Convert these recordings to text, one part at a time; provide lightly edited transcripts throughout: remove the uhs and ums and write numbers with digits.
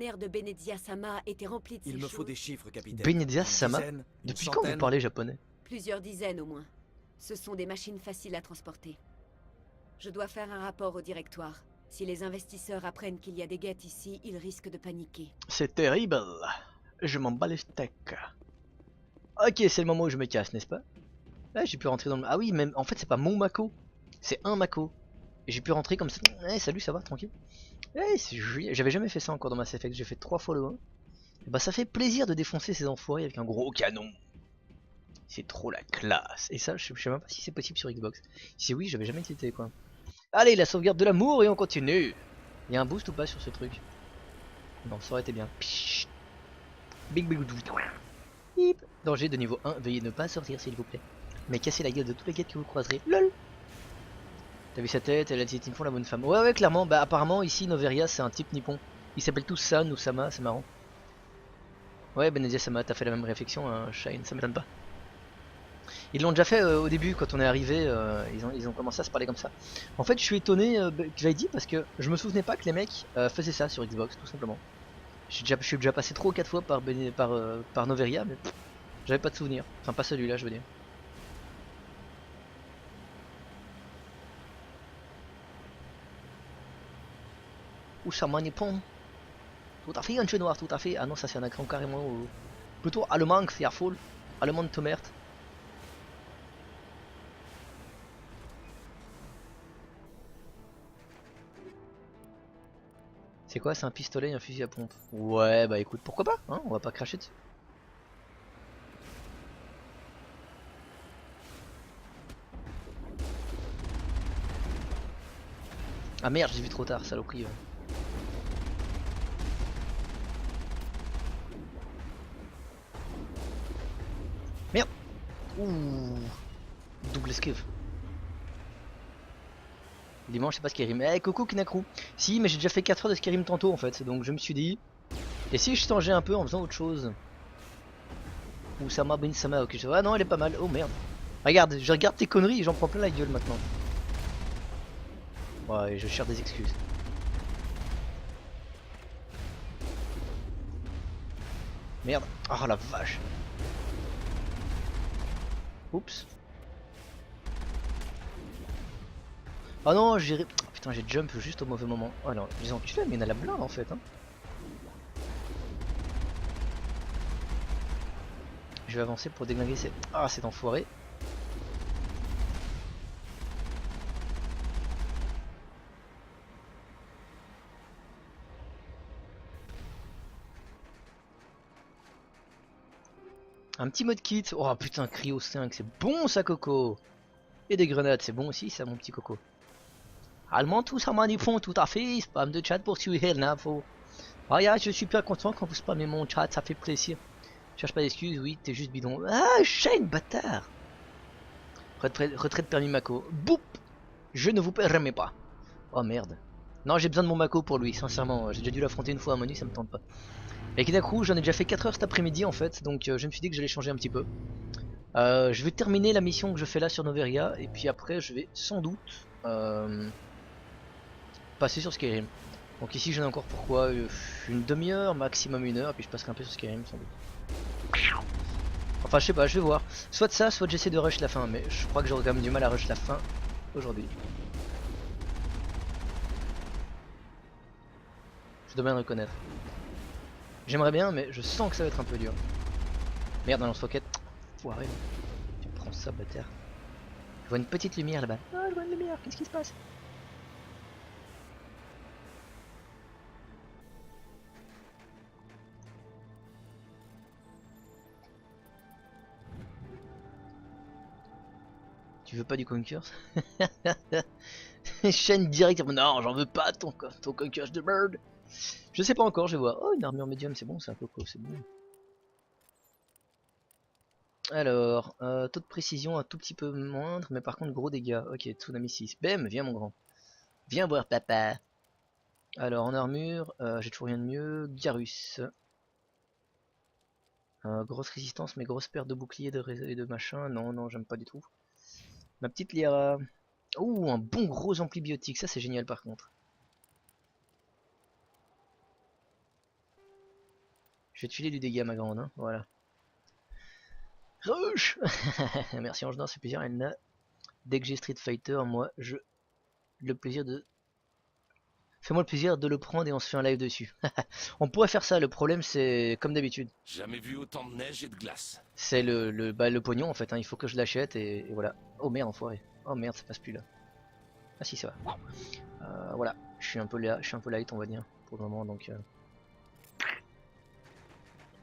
L'air de Benezia Sama était rempli de ces Il me choses. faut des chiffres, capitaine. Benezia Une Sama? dizaine, une Depuis quand vous centaine? parlez japonais? Plusieurs dizaines au moins. Ce sont des machines faciles à transporter. Je dois faire un rapport au directoire. Si les investisseurs apprennent qu'il y a des guettes ici, ils risquent de paniquer. C'est terrible. Je m'en bats les steaks. Ok, c'est le moment où je me casse, n'est-ce pas? Là, j'ai pu rentrer dans le... Ah oui, même en fait, c'est pas mon Mako. C'est un Mako. Et j'ai pu rentrer comme ça. Eh, salut, ça va, tranquille. Eh, j'avais jamais fait ça encore dans Mass Effect. J'ai fait 3 fois le 1. Et bah, ça fait plaisir de défoncer ces enfoirés avec un gros canon. C'est trop la classe. Et ça, je sais même pas si c'est possible sur Xbox. Si oui, j'avais jamais testé quoi. Allez, la sauvegarde de l'amour et on continue. Il y a un boost ou pas sur ce truc? Non, ça aurait été bien. Pshhh. Big big bip. Danger de niveau 1, veuillez ne pas sortir s'il vous plaît. Mais cassez la gueule de tous les guettes que vous croiserez. LOL. T'as vu sa tête, elle a dit Tinfon la bonne femme. Ouais ouais clairement, bah apparemment ici Noveria c'est un type nippon. Ils s'appellent tous San ou Sama, c'est marrant. Ouais Benezia Sama, t'as fait la même réflexion hein, Shine, ça m'étonne pas. Ils l'ont déjà fait au début quand on est arrivé, ils ont commencé à se parler comme ça. En fait je suis étonné que j'avais dit parce que je me souvenais pas que les mecs faisaient ça sur Xbox tout simplement. Je suis déjà passé 3 ou 4 fois par Noveria mais j'avais pas de souvenir. Enfin pas celui-là je veux dire. Ou Sama Nippon. Tout à fait un cheveu noir, tout à fait. Ah non ça c'est un accent carrément plutôt allemand c'est à full. Allemand de merde. C'est quoi? C'est un pistolet et un fusil à pompe. Ouais, bah écoute, pourquoi pas, hein, on va pas cracher dessus. Ah merde, j'ai vu trop tard, saloperie. Merde. Ouh. Double esquive. Dimanche, c'est pas Skyrim. Eh, coucou Kinakru. Si, mais j'ai déjà fait 4 heures de Skyrim tantôt en fait, donc je me suis dit. Et si je changeais un peu en faisant autre chose? Ou Sama Bin Sama, ok. Ah non, elle est pas mal. Oh merde. Regarde, je regarde tes conneries et j'en prends plein la gueule maintenant. Ouais, je cherche des excuses. Merde. Oh la vache. Oups. Oh non, j'ai... Oh, putain, j'ai jump juste au mauvais moment. Oh non, les enculés, mais il y en a la blinde en fait. Hein. Je vais avancer pour déglinguer ces... Ah, cet enfoiré. Un petit mode kit. Oh putain, Cryo 5, c'est bon ça, Coco. Et des grenades, c'est bon aussi ça, mon petit Coco. Allemand, tout ça manipon, tout à fait. Spam de chat pour suivre l'info. Ah, ya, je suis bien content quand vous spammez mon chat, ça fait plaisir. Cherche pas d'excuses, oui, t'es juste bidon. Ah, Shane, bâtard. Retraite permis Mako. Boop. Je ne vous permets pas. Oh merde. Non, j'ai besoin de mon Mako pour lui, sincèrement. J'ai déjà dû l'affronter une fois à Monu, ça me tente pas. Et Kinakru, j'en ai déjà fait 4 heures cet après-midi en fait, donc je me suis dit que j'allais changer un petit peu. Je vais terminer la mission que je fais là sur Noveria, et puis après je vais sans doute passer sur Skyrim. Donc ici j'en ai encore pourquoi une demi-heure, maximum 1 heure, et puis je passerai un peu sur Skyrim sans doute. Enfin je sais pas, je vais voir. Soit ça, soit j'essaie de rush la fin, mais je crois que j'aurai quand même du mal à rush la fin aujourd'hui. Je dois bien le reconnaître. J'aimerais bien, mais je sens que ça va être un peu dur. Merde, un lance-roquette. Foiré. Tu prends ça, bâtard. Je vois une petite lumière là-bas. Ah, je vois une lumière, qu'est-ce qui se passe? Tu veux pas du Conquers? Chaîne direct. Non, j'en veux pas ton Conquers de Bird. Je sais pas encore, je vais voir. Oh, une armure médium, c'est bon, c'est un Coco, c'est bon. Alors, taux de précision un tout petit peu moindre, mais par contre gros dégâts. Ok, Tsunami 6. Bam, viens mon grand. Viens voir papa. Alors, en armure, j'ai toujours rien de mieux. Garus. Grosse résistance, mais grosse perte de bouclier et de machin. Non, non, j'aime pas du tout. Ma petite Lyra. Ouh, un bon gros ampli biotique, ça c'est génial par contre. Je vais te filer du dégât ma grande, hein. Voilà. Rush. Merci Ange, c'est plaisir, elle n'a. Dès que j'ai Street Fighter, moi, le plaisir de... Fais-moi le plaisir de le prendre et on se fait un live dessus. On pourrait faire ça, le problème c'est, comme d'habitude, Jamais vu autant de neige et de glace. c'est le pognon en fait, hein. Il faut que je l'achète et voilà. Oh merde, enfoiré. Oh merde, ça passe plus là. Ah si, ça va. Voilà, je suis un peu light on va dire, pour le moment, donc...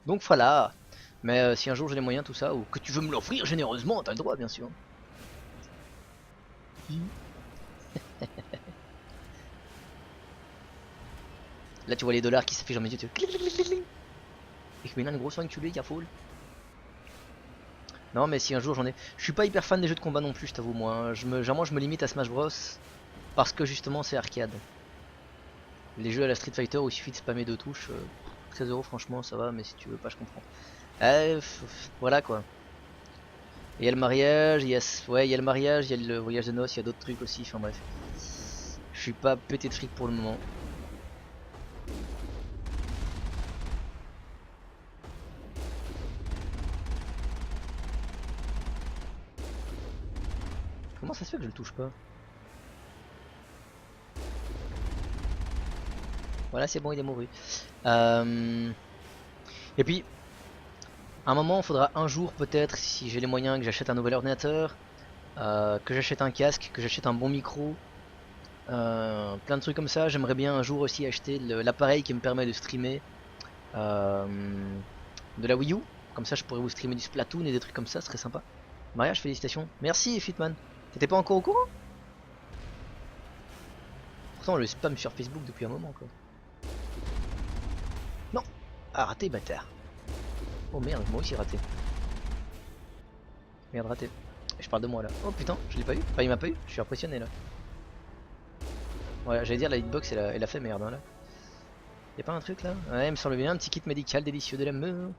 Donc voilà. Mais si un jour j'ai les moyens, tout ça, ou que tu veux me l'offrir généreusement, t'as le droit bien sûr. Là tu vois les dollars qui s'affichent dans mes yeux, tu fais... Ich bin ein großer enculé, Careful. Non mais si un jour j'en ai... Je suis pas hyper fan des jeux de combat non plus, je t'avoue moi. Hein. Généralement je me limite à Smash Bros. Parce que justement c'est arcade. Les jeux à la Street Fighter où il suffit de spammer 2 touches, 13 € franchement ça va, mais si tu veux pas je comprends. Voilà quoi. Il y a le mariage, ouais, il y a le mariage, il y a le voyage de noces, il y a d'autres trucs aussi, enfin bref. Je suis pas pété de fric pour le moment. Comment ça se fait que je le touche pas? Voilà, c'est bon, il est mouru. Et puis, à un moment, il faudra un jour peut-être, si j'ai les moyens, que j'achète un nouvel ordinateur, que j'achète un casque, que j'achète un bon micro, plein de trucs comme ça. J'aimerais bien un jour aussi acheter l'appareil qui me permet de streamer de la Wii U. Comme ça, je pourrais vous streamer du Splatoon et des trucs comme ça, ce serait sympa. Mariage, félicitations. Merci, Fitman. T'étais pas encore au courant? Pourtant, le spam sur Facebook depuis un moment, quoi. Non. Ah, raté, bâtard. Oh merde, moi aussi raté. Merde, raté. Je parle de moi là. Oh putain, je l'ai pas eu. Enfin, il m'a pas eu. Je suis impressionné là. Voilà, j'allais dire la hitbox elle a fait merde hein, là. Y'a pas un truc là? Ouais, il me semble bien, un petit kit médical délicieux de l'amour.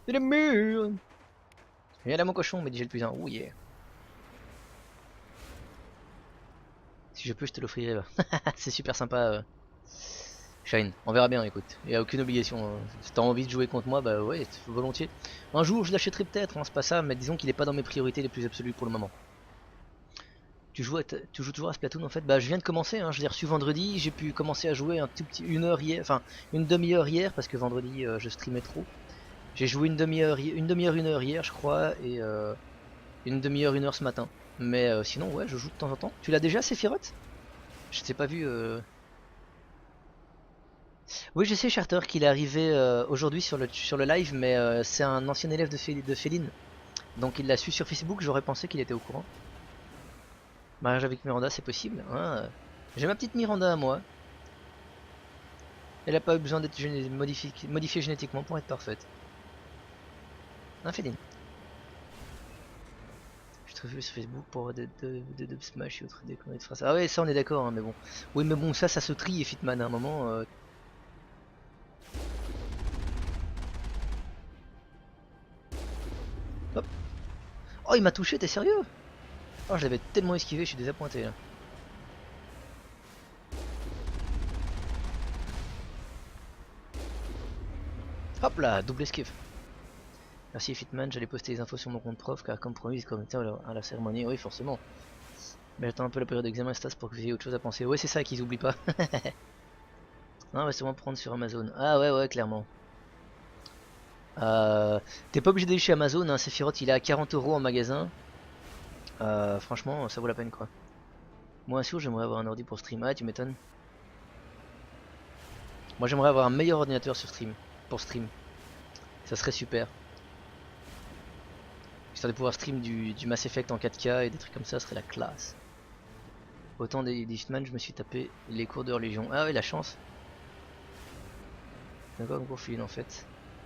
De l'amour. Viens là mon cochon, mais déjà le plus un. Oh yeah. Si je peux, je te l'offrirai. C'est super sympa. Shine, on verra bien, écoute. Il n'y a aucune obligation. Hein. Si t'as envie de jouer contre moi, bah ouais, volontiers. Un jour, je l'achèterai peut-être, hein, c'est pas ça, mais disons qu'il est pas dans mes priorités les plus absolues pour le moment. Tu joues toujours à Splatoon en fait? Bah je viens de commencer, hein, je l'ai reçu vendredi, j'ai pu commencer à jouer un tout petit, une heure hier, enfin une demi-heure hier, parce que vendredi je streamais trop. J'ai joué une demi-heure, une heure hier je crois, et une demi-heure, une heure ce matin. Mais sinon ouais, je joue de temps en temps. Tu l'as déjà Sephiroth? Je t'ai pas vu... Oui, je sais, Charter, qu'il est arrivé aujourd'hui sur le live, mais c'est un ancien élève de Féline. Donc il l'a su sur Facebook, j'aurais pensé qu'il était au courant. Mariage avec Miranda, c'est possible. Hein. J'ai ma petite Miranda à moi. Elle a pas eu besoin d'être modifiée génétiquement pour être parfaite. Hein, Féline. Je te vu sur Facebook pour de Smash et autres déconneries de phrases. Ah ouais, ça on est d'accord, hein, mais bon. Oui, mais bon, ça se trie, et Fitman, à un moment... Hop. Oh, il m'a touché, t'es sérieux? Oh, je l'avais tellement esquivé, je suis désappointé là. Hop là, double esquive. Merci Fitman, j'allais poster les infos sur mon compte prof car comme promis, comme à la cérémonie, oui forcément. Mais j'attends un peu la période d'examen stas pour que vous ayez autre chose à penser. Ouais, c'est ça qu'ils oublient pas. Non, on va sûrement prendre sur Amazon. Ah ouais, clairement. T'es pas obligé d'aller chez Amazon, hein, Sephiroth il est à 40 € en magasin. Franchement, ça vaut la peine quoi. Moi, un jour, j'aimerais avoir un ordi pour stream. Ah, tu m'étonnes. Moi, j'aimerais avoir un meilleur ordinateur sur stream. Pour stream. Ça serait super. Histoire de pouvoir stream du Mass Effect en 4K et des trucs comme ça, serait la classe. Autant des Hitman, je me suis tapé les cours de religion. Ah ouais, la chance. D'accord, cours Féline en fait.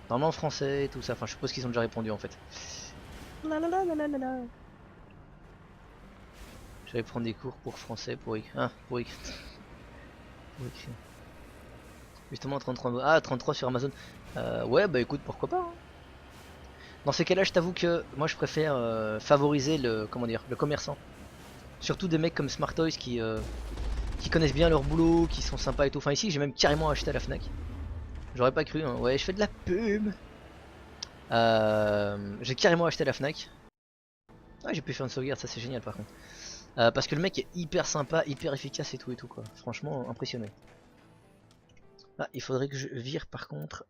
Normalement en français et tout ça. Enfin, je suppose qu'ils ont déjà répondu en fait. J'allais prendre des cours pour français, pour écrire. Pour écrire. Justement 33. Ah, 33 sur Amazon. Ouais, bah écoute, pourquoi pas. Hein. Dans ces cas-là, je t'avoue que moi je préfère favoriser le commerçant. Surtout des mecs comme Smart Toys qui connaissent bien leur boulot, qui sont sympas et tout. Enfin ici, j'ai même carrément acheté à la Fnac. J'aurais pas cru, hein. Ouais, je fais de la pub. J'ai carrément acheté la Fnac. Ah, j'ai pu faire une sauvegarde, ça c'est génial par contre. Parce que le mec est hyper sympa, hyper efficace et tout quoi. Franchement impressionné. Ah, il faudrait que je vire par contre.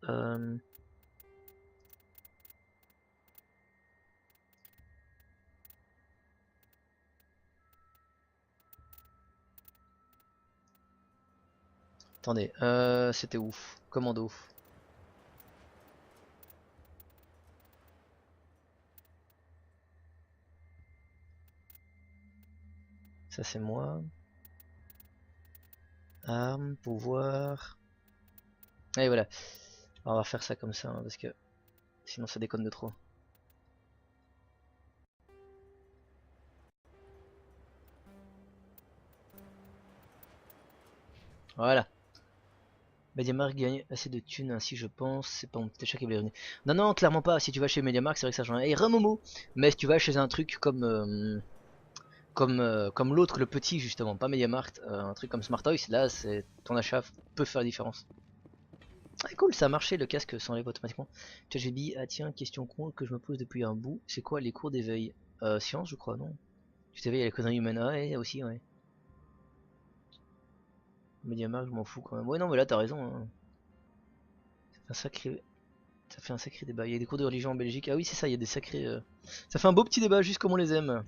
Attendez, c'était ouf. Commando. Ça c'est moi. Arme, pouvoir. Et voilà. On va faire ça comme ça hein, parce que sinon ça déconne de trop. Voilà. MediaMarkt gagne assez de thunes ainsi je pense, c'est pas mon petit achat qui va venir. Non non clairement pas, si tu vas chez MediaMarkt c'est vrai que ça change. Et Remomo. Mais si tu vas chez un truc comme comme l'autre, le petit justement, pas MediaMarkt, un truc comme Smart Toys, là c'est ton achat peut faire la différence. Ah cool, ça a marché, le casque s'enlève automatiquement. ChatGPT, ah tiens, question con que je me pose depuis un bout, c'est quoi les cours d'éveil? Science je crois, non? Tu t'éveilles à la connerie humaine, ah ouais, aussi ouais. MediaMarkt, je m'en fous quand même. Ouais non mais là t'as raison. Hein. Ça fait un sacré débat. Il y a des cours de religion en Belgique. Ah oui c'est ça, il y a des sacrés... Ça fait un beau petit débat juste comme on les aime.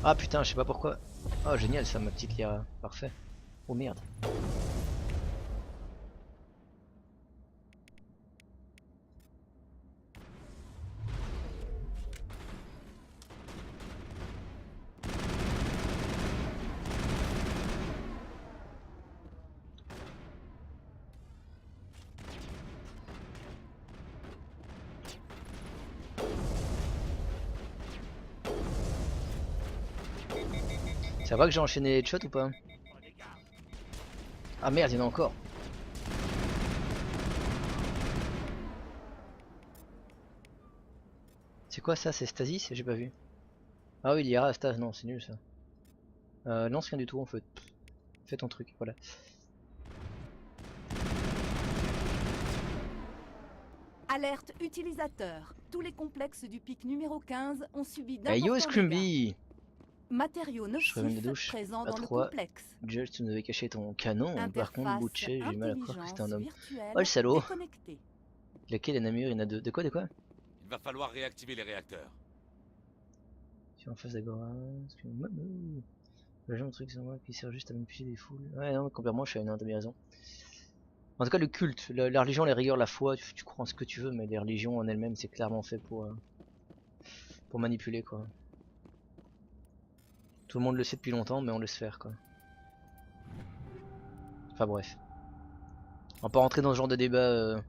Ah putain, je sais pas pourquoi. Oh génial ça, ma petite Lyra. Parfait. Oh merde. Ça va que j'ai enchaîné les headshots ou pas? Ah merde, il y en a encore. C'est quoi ça? C'est Stasis? J'ai pas vu. Ah oui, Lyra, Stas, non, c'est nul ça. Lance rien du tout en fait. Fais ton truc, voilà. Alerte utilisateur. Tous les complexes du pic numéro 15 ont subi Hey yo, d'importants dégâts. Scrumby! Matériaux Je reviens de nocifs douche présents à dans le 3. complexe. Judge, tu nous avais caché ton canon. Par contre, Interface Butcher, j'ai mal à croire que c'était un homme. virtuelle Oh le salaud! déconnectée. Lequel est Namur? Il y en a deux. De quoi? Il va falloir réactiver les réacteurs. Tu es en face d'Agora. Le truc c'est moi qui sert juste à manipuler des foules. Ouais, non, complètement, je suis à une raison. En tout cas, le culte, la religion, les rigueurs, la foi, tu crois en ce que tu veux, mais les religions en elles-mêmes, c'est clairement fait pour manipuler, quoi. Tout le monde le sait depuis longtemps, mais on laisse faire, quoi. Enfin bref. On va pas rentrer dans ce genre de débat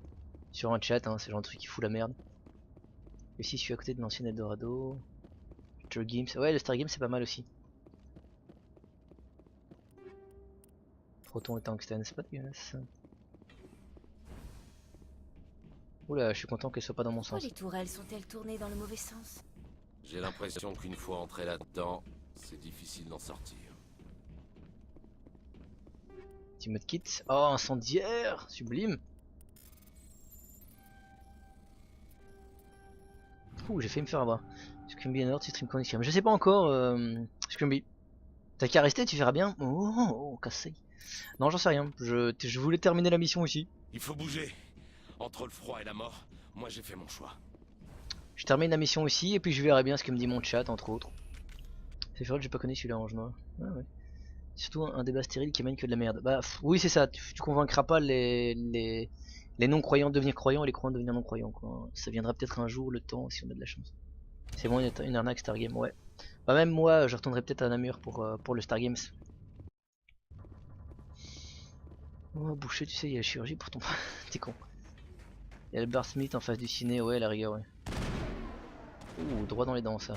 sur un chat, hein, c'est le genre de truc qui fout la merde. Et si je suis à côté de l'ancien Eldorado. Star Games, ouais, le Star Games c'est pas mal aussi. Proton et tungstène, c'est pas dégueulasse. Oula, je suis content qu'elle soit pas dans mon Pourquoi sens. les tourelles sont-elles tournées dans le mauvais sens? J'ai l'impression qu'une fois entré là-dedans, c'est difficile d'en sortir. Petit mode kit. Oh, incendiaire, sublime. Ouh, j'ai failli me faire avoir. Scrumby Nord, tu stream connexion. Je sais pas encore, Scrumby. T'as qu'à rester, tu verras bien. Oh, cassé. Non, j'en sais rien. Je voulais terminer la mission aussi. Il faut bouger. Entre le froid et la mort, moi j'ai fait mon choix. Je termine la mission aussi et puis je verrai bien ce que me dit mon chat, entre autres. C'est vrai que j'ai pas connu celui-là en noir. Ah ouais. Surtout un débat stérile qui mène que de la merde. Bah oui, c'est ça. Tu convaincras pas les non-croyants de devenir croyants et les croyants de devenir non-croyants, quoi. Ça viendra peut-être un jour, le temps, si on a de la chance. C'est bon, une arnaque Stargame, ouais. Bah même moi, je retournerai peut-être à Namur pour le Stargames. Oh, boucher, tu sais, il y a la chirurgie pour ton... T'es con. Il y a le Bar Smith en face du ciné, ouais, la rigueur, ouais. Ouh, droit dans les dents, ça.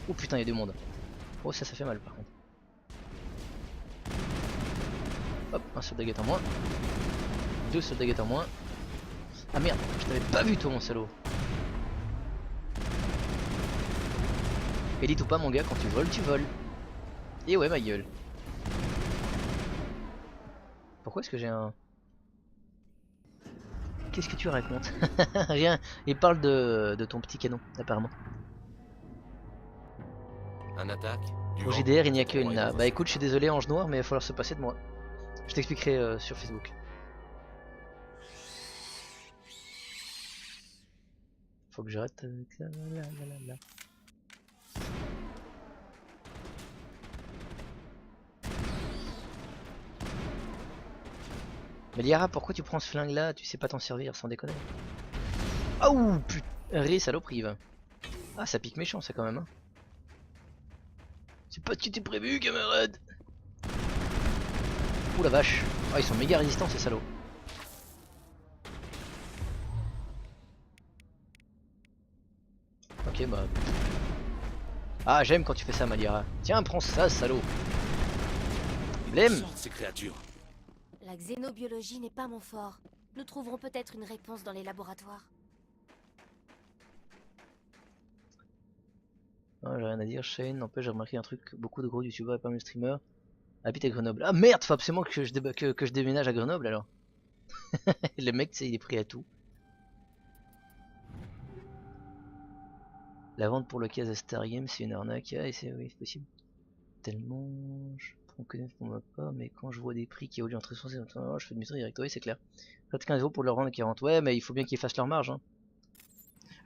Oh putain, il y a du monde. Oh, ça fait mal, par contre. Hop, un soldat guette en moins. 2 soldats guette en moins. Ah merde, je t'avais pas vu toi mon salaud. Élite ou pas mon gars, quand tu voles, tu voles. Et ouais ma gueule. Pourquoi est-ce que j'ai un... Qu'est-ce que tu racontes? Rien, il parle de ton petit canon, apparemment. Un attaque du Pour vent, JDR, il n'y a cet endroit est qu'une. dans un Bah écoute, je secret. suis désolé, Ange Noir, mais il va falloir se passer de moi. Je t'expliquerai sur Facebook. Faut que j'arrête avec ça. Là. Mais Liara, pourquoi tu prends ce flingue là? Tu sais pas t'en servir, sans déconner. Ah ouh putain, ré saloperie va. Ah ça pique méchant ça quand même hein. C'est pas ce qui était prévu camarade. Ouh la vache. Ah ils sont méga résistants ces salauds. Ok bah. Ah j'aime quand tu fais ça Maliara. Tiens prends ça salaud. Blême. Sortent ces créatures. La xénobiologie n'est pas mon fort. Nous trouverons peut-être une réponse dans les laboratoires. Ah, j'ai rien à dire, Shane, n'empêche j'ai remarqué un truc, beaucoup de gros youtubeurs et pas mal streamers habitent à Grenoble. Ah merde, faut absolument que je déménage à Grenoble alors. Le mec, tu sais, il est prêt à tout. La vente pour le cas à Star Game, c'est une arnaque. Ah, et c'est oui, c'est possible. Tellement, je prends connaître pour ma part, mais quand je vois des prix qui évoluent entre 60 et 80 €, je fais demi-tour direct. Oui, c'est clair. Peut-être 15 € pour leur vendre à 40. Ouais, mais il faut bien qu'ils fassent leur marge. Hein.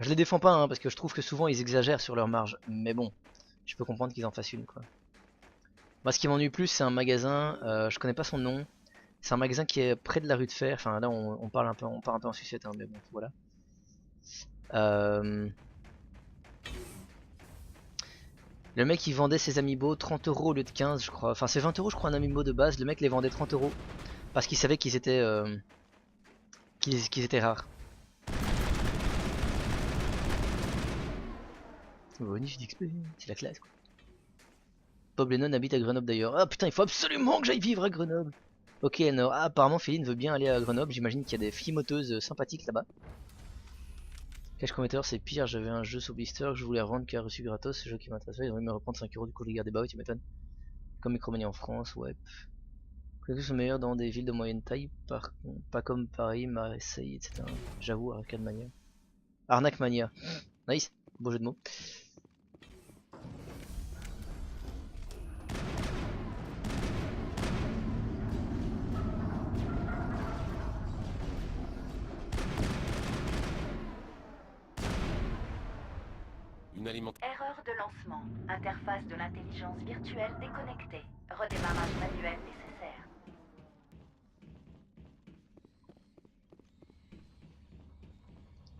Je les défends pas, hein, parce que je trouve que souvent ils exagèrent sur leur marge. Mais bon, je peux comprendre qu'ils en fassent une, quoi. Moi, ce qui m'ennuie plus, c'est un magasin, je connais pas son nom. C'est un magasin qui est près de la rue de Fer. Enfin, là, on parle un peu, on part un peu en sucette, hein, mais bon, voilà. Le mec, il vendait ses amiibo 30 € au lieu de 15, je crois. Enfin, c'est 20 € je crois, un amiibo de base. Le mec les vendait 30 € parce qu'il savait qu'ils étaient, qu'ils étaient rares. Bonus d'XP, c'est la classe, quoi. Bob Lennon habite à Grenoble d'ailleurs. Ah putain, il faut absolument que j'aille vivre à Grenoble. Ok, non. Ah, apparemment Féline veut bien aller à Grenoble. J'imagine qu'il y a des filles moteuses sympathiques là-bas. Cache commentateur, c'est pire. J'avais un jeu sur Blister que je voulais revendre car reçu gratos. Ce jeu qui m'intéressait, ils ont envie de me reprendre 5 € du coup, les garder. Bah oui, tu m'étonnes. Comme Micromania en France, ouais. Les jeux sont meilleurs dans des villes de moyenne taille, pas comme Paris, Marseille, etc. J'avoue, Arcade Mania. Arnaque Mania. Nice, beau jeu de mots. Une alimentation. Erreur de lancement. Interface de l'intelligence virtuelle déconnectée. Redémarrage manuel nécessaire.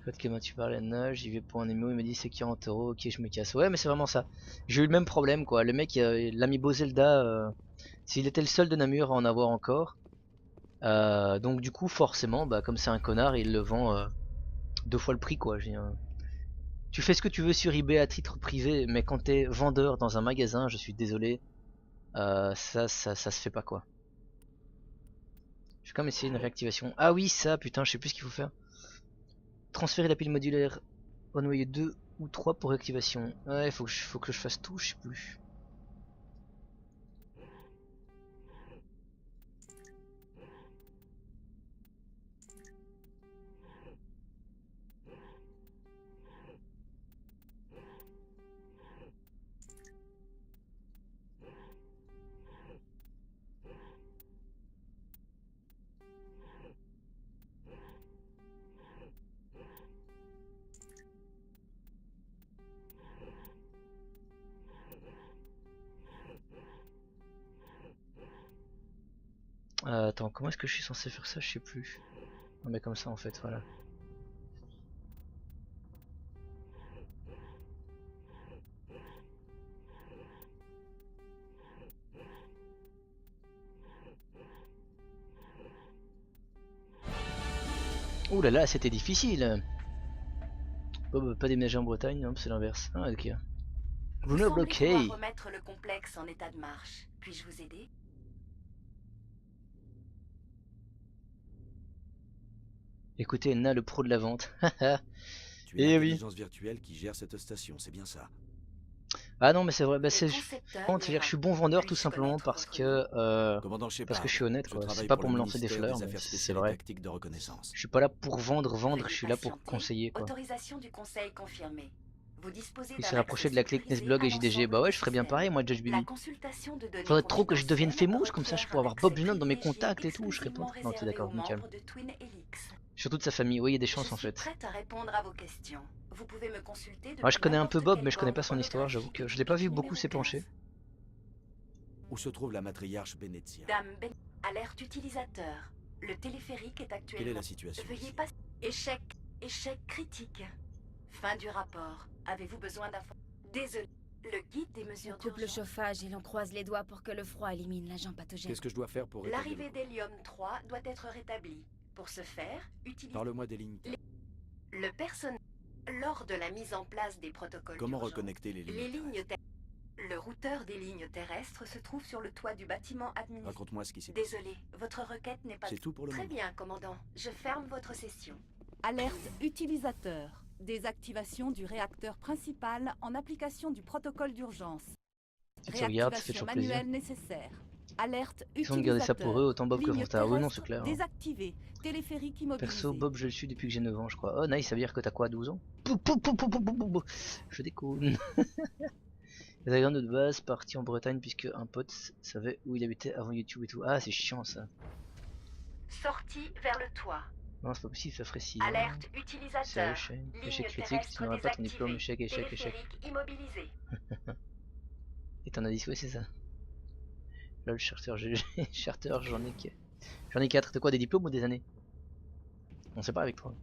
Claude Clément, tu parlais de nage, j'y vais pour un émo, il m'a dit c'est 40 €, ok je me casse. Ouais mais c'est vraiment ça. J'ai eu le même problème quoi, le mec, l'amiibo Zelda, s'il était le seul de Namur à en avoir encore. Donc du coup forcément, bah, comme c'est un connard, il le vend 2 fois le prix quoi. Tu fais ce que tu veux sur eBay à titre privé, mais quand t'es vendeur dans un magasin, je suis désolé, ça se fait pas quoi. Je vais quand même essayer une réactivation. Ah oui ça, putain je sais plus ce qu'il faut faire. Transférer la pile modulaire au noyau 2 ou 3 pour réactivation. Ouais, faut que je fasse tout, je sais plus. Attends, comment est-ce que je suis censé faire ça? Je sais plus. Non mais comme ça en fait, voilà. Ouh là là, c'était difficile. Bon, bah, pas déménager en Bretagne, non, c'est l'inverse. Ah ok. Vous Grenoble, semblez ok. pouvoir remettre le complexe en état de marche. Puis-je vous aider? Écoutez, Na, le pro de la vente. Tu es Eh oui. l'intelligence virtuelle qui gère cette station, c'est bien ça. Ah non, mais c'est vrai, bah Le c'est... concepteur C'est-à-dire que je suis bon vendeur tout simplement parce que Commandant Shepard, je suis honnête, je quoi. C'est travaille pas pour pour le me lancer des ministère fleurs, des mais Affaires c'est spéciales et vrai. tactiques de reconnaissance. Je suis pas là pour vendre, Veuillez je suis là pour patienter. conseiller, quoi. Autorisation du conseil confirmée. Vous disposez Il d'un s'est rapproché de la accès clique sécurisé Nesblog à et JDG. Bah l'ensemble ouais, des je ferais bien systèmes. pareil, moi, Judge La Bibi. consultation de données Faudrait trop que je devienne confidentielles famous, comme ça je requiert pourrais un avoir Bob accès Junot dans mes privilégié contacts et tout, je serais pas... exclusivement Non, t'es réservé d'accord, aux nickel. membres de Twin Helix. Surtout de sa famille, oui, il y a des Je chances en suis fait. prête à répondre à vos questions. Vous pouvez me consulter depuis Moi je connais un peu n'importe Bob, quelle mais je connais borne pas son histoire, j'avoue que je l'ai pas vu beaucoup s'épancher. Où se trouve la matriarche Benezia? Dame Ben... Alerte utilisateur. Le téléphérique est actuellement... Quelle est la situation Veuillez ici? passer... Échec. Échec critique. Fin du rapport. Avez-vous besoin d'infos? Désolé. Le guide des On mesures coupe le d'urgence. chauffage et l'on croise les doigts pour que le froid élimine l'agent pathogène. Qu'est-ce que je dois faire pour rétablir L'arrivée le coup? d'hélium 3 doit être rétablie. Pour ce faire, utilisez Parle-moi des lignes. le personnel. Lors de la mise en place des protocoles Comment d'urgence, reconnecter les les lignes? lignes Le routeur des lignes terrestres se trouve sur le toit du bâtiment administratif. Raconte-moi ce qui s'est passé. Désolé, votre requête n'est pas... C'est tout pour le Très moment. bien, commandant. Je ferme votre session. Alerte utilisateur. Désactivation du réacteur principal en application du protocole d'urgence. Si tu regardes, ça fait Réactivation toujours plaisir. manuelle nécessaire. Alerte Ils ont de garder ça utilisateur. pour eux, autant Bob que Ligne Frontard. Oui, non, terrestre c'est clair. désactivée. Téléphérique immobilisé. Perso, Bob, je le suis depuis que j'ai 9 ans, je crois. Oh, nice, ça veut dire que t'as quoi, 12 ans? Pou, pou, pou, pou, pou, pou, pou, pou. Je déconne. Les agents de base partis en Bretagne puisque un pote savait où il habitait avant YouTube et tout. Ah, c'est chiant ça. Sortie vers le toit. Non, c'est pas possible, ça ferait si. Alerte C'est utilisateur. échec, Ligne échec critique, terrestre tu n'auras pas ton diplôme, désactivée. échec, échec, échec. Téléphérique immobilisé. Et t'en as dit, ouais, c'est ça. Lol, charter, charter, j'en ai 4. De quoi, des diplômes ou des années? On sait pas avec toi.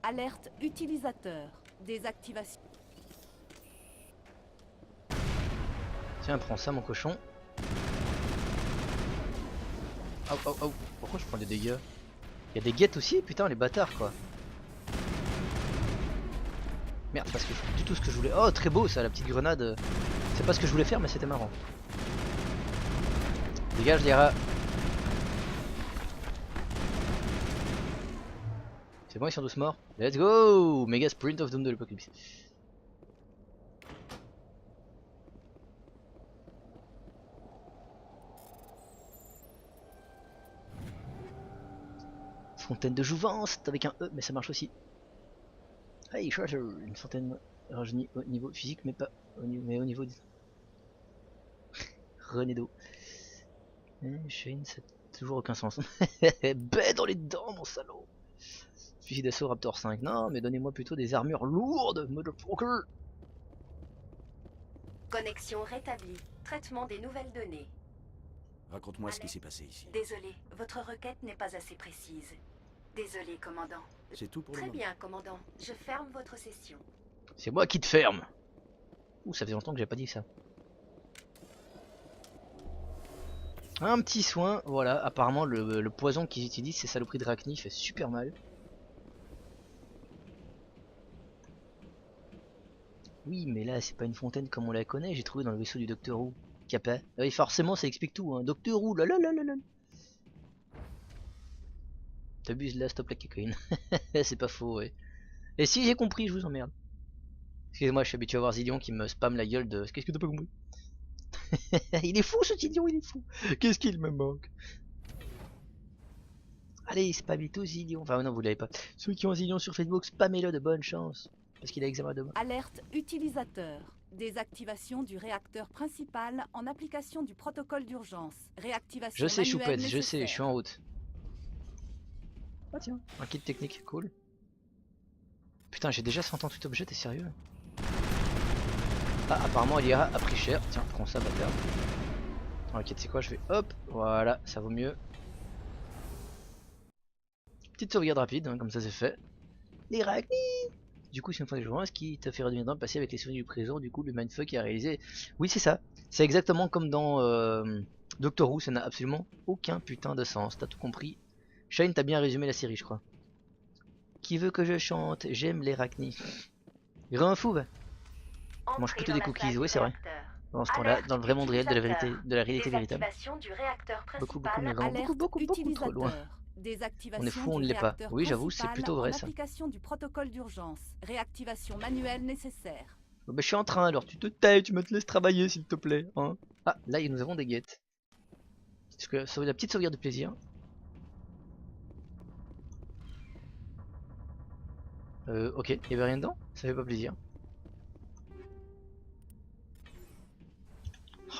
Alerte utilisateur. Désactivation. Tiens, prends ça, mon cochon. Oh, oh, oh. Pourquoi je prends des dégâts? Y'a des guettes aussi? Putain, les bâtards, quoi. Merde, parce que c'est du tout ce que je voulais. Oh, très beau ça, la petite grenade. C'est pas ce que je voulais faire, mais c'était marrant. Dégage, les rats. C'est bon, ils sont tous morts. Let's go! Mega sprint of Doom de l'Apocalypse. Fontaine de jouvence avec un E, mais ça marche aussi. Hey, Charger, une fontaine rajeunie au niveau physique, mais pas au niveau, mais au niveau de... René d'eau. Shane, ça n'a toujours aucun sens. Baie dans les dents, mon salaud. Fusil d'assaut Raptor 5. Non, mais donnez-moi plutôt des armures lourdes, motherfucker. Connexion rétablie. Traitement des nouvelles données. Raconte-moi ce qui s'est passé ici. Désolé, votre requête n'est pas assez précise. Désolé, commandant. C'est tout pour le Très moment. bien, commandant. Je ferme votre session. C'est moi qui te ferme. Ouh, ça fait longtemps que j'ai pas dit ça. Un petit soin, voilà. Apparemment, le poison qu'ils utilisent, ces saloperies de Rachni, fait super mal. Oui, mais là, c'est pas une fontaine comme on la connaît. J'ai trouvé dans le vaisseau du Docteur Who. Capet. Oui, forcément, ça explique tout. Hein. Docteur Who, lalalala. T'abuses là, stop la cocaïne. C'est pas faux, ouais. Et si j'ai compris, je vous emmerde. Excusez-moi, je suis habitué à voir Zidion qui me spam la gueule de... Qu'est-ce que t'as pas compris? Il est fou ce Zidion, il est fou. Qu'est-ce qu'il me manque? Allez, spammez tous Zidion. Enfin non, vous l'avez pas. Ceux qui ont Zidion sur Facebook, spammez-le de bonne chance. Parce qu'il a examen demain. Alerte utilisateur. Désactivation du réacteur principal en application du protocole d'urgence. Réactivation Je sais, manuelle Choupette, je sais, nécessaire. je suis en route. Ah tiens, un kit technique, cool. Putain, j'ai déjà 138 objets, t'es sérieux? Ah, apparemment, Elira a pris cher. Tiens, prends ça, bâtard. Ok, tu sais quoi, je vais hop, voilà, ça vaut mieux. Petite sauvegarde rapide, hein, comme ça c'est fait. Les Rachni. Du coup, c'est une fois de journée, ce qui te fait redevenir dans le passé avec les souvenirs du présent. Du coup, le mindfuck a réalisé. Oui, c'est ça. C'est exactement comme dans Doctor Who, ça n'a absolument aucun putain de sens. T'as tout compris. Shane, t'as bien résumé la série, je crois. Qui veut que je chante? J'aime les Rachni. Grand fou, va. Mange Entrez plutôt dans des la cookies, salle oui, du c'est vrai. réacteur. Dans ce temps-là, dans le vrai monde réel de la vérité, de la réalité véritable. Désactivation du réacteur Beaucoup, principal. mais vraiment Alerte beaucoup trop loin. utilisateur. Désactivation On est fou, on du ne l'est pas. réacteur Oui, j'avoue, c'est principal plutôt vrai en ça. application du protocole d'urgence. Réactivation manuelle nécessaire. Bon, bah, je suis en train, alors tu te tais, tu me te laisses travailler s'il te plaît. Hein. Ah, là nous avons des guettes. Parce que ça la petite sauvegarde de plaisir. Ok, il y avait rien dedans. Ça fait pas plaisir.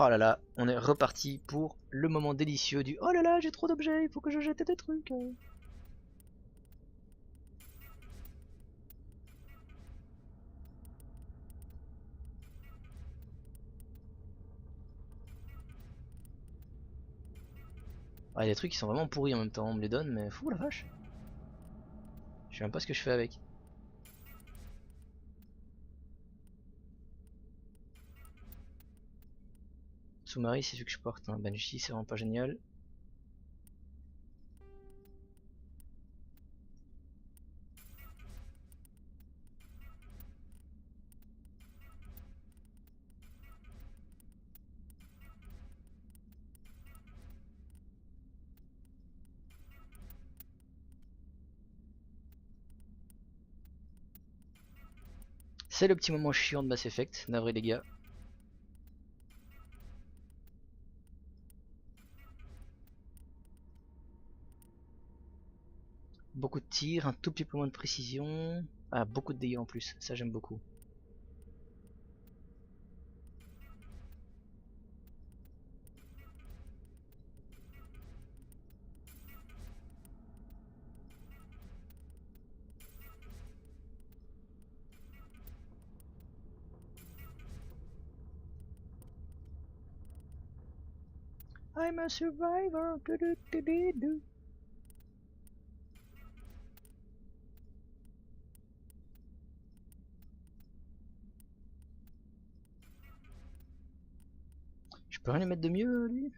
Oh là là, on est reparti pour le moment délicieux du oh là là, j'ai trop d'objets, il faut que je jette des trucs. Ah, il y a des trucs qui sont vraiment pourris en même temps, on me les donne, mais fou la vache. Je sais même pas ce que je fais avec. Soumari, c'est celui que je porte, hein. Banshee, c'est vraiment pas génial. C'est le petit moment chiant de Mass Effect, navré les gars. Beaucoup de tirs, un tout petit peu moins de précision. Ah, beaucoup de dégâts en plus, ça j'aime beaucoup. I'm a survivor. Je peux rien lui mettre de mieux, lui?